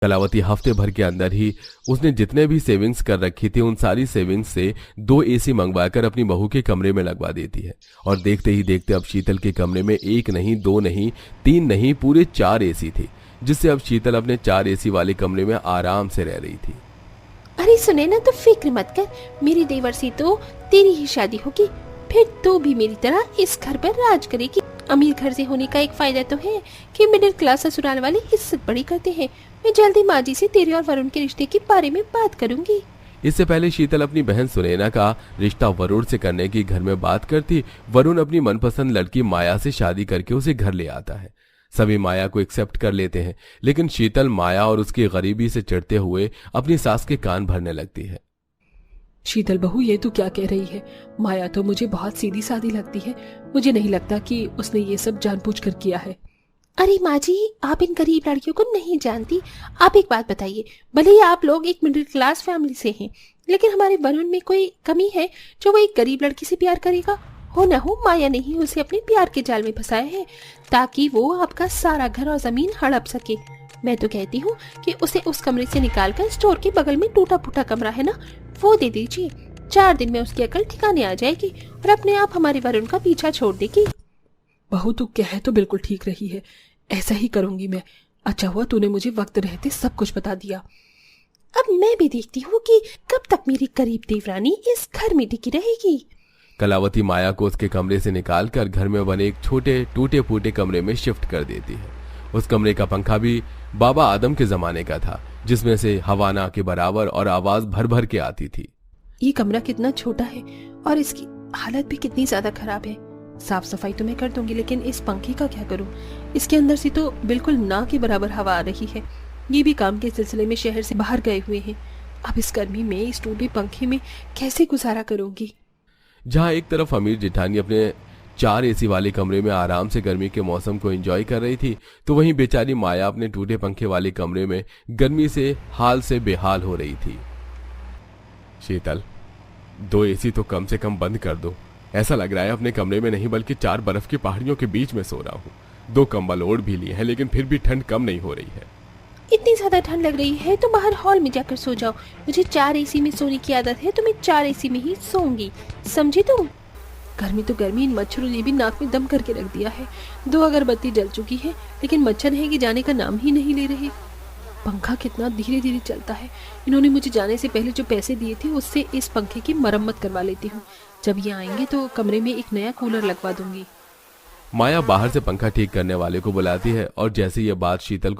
कलावती हफ्ते भर के अंदर ही उसने जितने भी सेविंग्स कर रखी थी उन सारी सेविंग्स से 2 एसी मंगवाकर अपनी बहू के कमरे में लगवा देती है। और देखते ही देखते अब शीतल के कमरे में 1 नहीं 2 नहीं 3 नहीं पूरे 4 एसी थे, जिससे अब शीतल अपने 4 एसी वाले कमरे में आराम से रह रही थी। अरे सुने ना, तो फिक्र मत कर, मेरे देवर से तो तेरी ही शादी होगी, फिर तो भी मेरी तरह इस घर पर राज करेगी। अमीर घर से होने का एक फायदा तो है कि मिडिल क्लास ससुराल वाले इज्जत बड़ी करते हैं। मैं जल्दी माँ जी से तेरे और वरुण के रिश्ते के बारे में बात करूंगी। इससे पहले शीतल अपनी बहन सुनैना का रिश्ता वरुण से करने की घर में बात करती, वरुण अपनी मनपसंद लड़की माया से शादी करके उसे घर ले आता है। सभी माया को एक्सेप्ट कर लेते हैं, लेकिन शीतल माया और उसकी गरीबी से चिढ़ते हुए अपनी सास के कान भरने लगती है। शीतल बहू, ये तू क्या कह रही है? माया तो मुझे बहुत सीधी सादी लगती है, मुझे नहीं लगता कि उसने ये सब जानबूझकर किया है। अरे माँ जी, आप इन गरीब लड़कियों को नहीं जानती। आप एक बात बताइए, भले ही आप लोग एक मिडिल क्लास फैमिली से हैं, लेकिन हमारे वरुण में कोई कमी है जो वो एक गरीब लड़की से प्यार करेगा? हो न हो माया ने ही उसे अपने प्यार के जाल में फंसाया है ताकि वो आपका सारा घर और जमीन हड़प सके। मैं तो कहती हूँ कि उसे उस कमरे से निकालकर स्टोर के बगल में टूटा फूटा कमरा है ना, वो दे दीजिए। 4 दिन में उसकी अकल ठिकाने आ जाएगी और अपने आप हमारे वरुण का पीछा छोड़ देगी। बहू, तू कह तो बिल्कुल ठीक रही है, ऐसा ही करूंगी मैं। अच्छा हुआ तूने मुझे वक्त रहते सब कुछ बता दिया। अब मैं भी देखती हूँ कि कब तक मेरी गरीब देवरानी इस घर में टिकी रहेगी। कलावती माया को उसके कमरे से निकालकर घर में बने एक छोटे टूटे फूटे कमरे में शिफ्ट कर देती है। उस कमरे का पंखा भी बाबा आदम के जमाने का था, जिसमें से हवा ना के बराबर और आवाज भर भर के आती थी। ये कमरा कितना छोटा है और इसकी हालत भी कितनी ज्यादा खराब है। साफ सफाई तो मैं कर दूंगी, लेकिन इस पंखे का क्या करूं? इसके अंदर से तो बिल्कुल ना के बराबर हवा आ रही है। ये भी काम के सिलसिले में शहर से बाहर गए हुए हैं। अब इस गर्मी में इस टूटे पंखे में कैसे गुजारा करूंगी? जहां एक तरफ अमीर जेठानी अपने 4 एसी वाले कमरे में आराम से गर्मी के मौसम को एंजॉय कर रही थी, तो वहीं बेचारी माया अपने टूटे पंखे वाले कमरे में गर्मी से हाल से बेहाल हो रही थी। शीतल, 2 एसी तो कम से कम बंद कर दो। ऐसा लग रहा है अपने कमरे में नहीं बल्कि 4 बर्फ की पहाड़ियों के बीच में सो रहा हूँ। 2 कंबल ओढ़ भी लिए हैं, लेकिन फिर भी ठंड कम नहीं हो रही है। इतनी ज्यादा ठंड लग रही है तो बाहर हॉल में जाकर सो जाओ। मुझे 4 एसी में सोने की आदत है, तो मैं 4 एसी में ही सोऊंगी, समझी तुम? गर्मी तो गर्मी, इन मच्छरों ने भी नाक में दम करके रख दिया है। 2 अगरबत्ती जल चुकी है, लेकिन मच्छर है कि जाने का नाम ही नहीं ले रहे। पंखा कितना धीरे धीरे चलता है। इन्होंने मुझे जाने से पहले जो पैसे दिए थे उससे इस पंखे की मरम्मत करवा लेती हूँ। जब ये आएंगे तो कमरे में एक नया कूलर लगवा दूंगी। माया बाहर से पंखा ठीक करने वाले को बुलाती है और जैसे ये बात शीतल को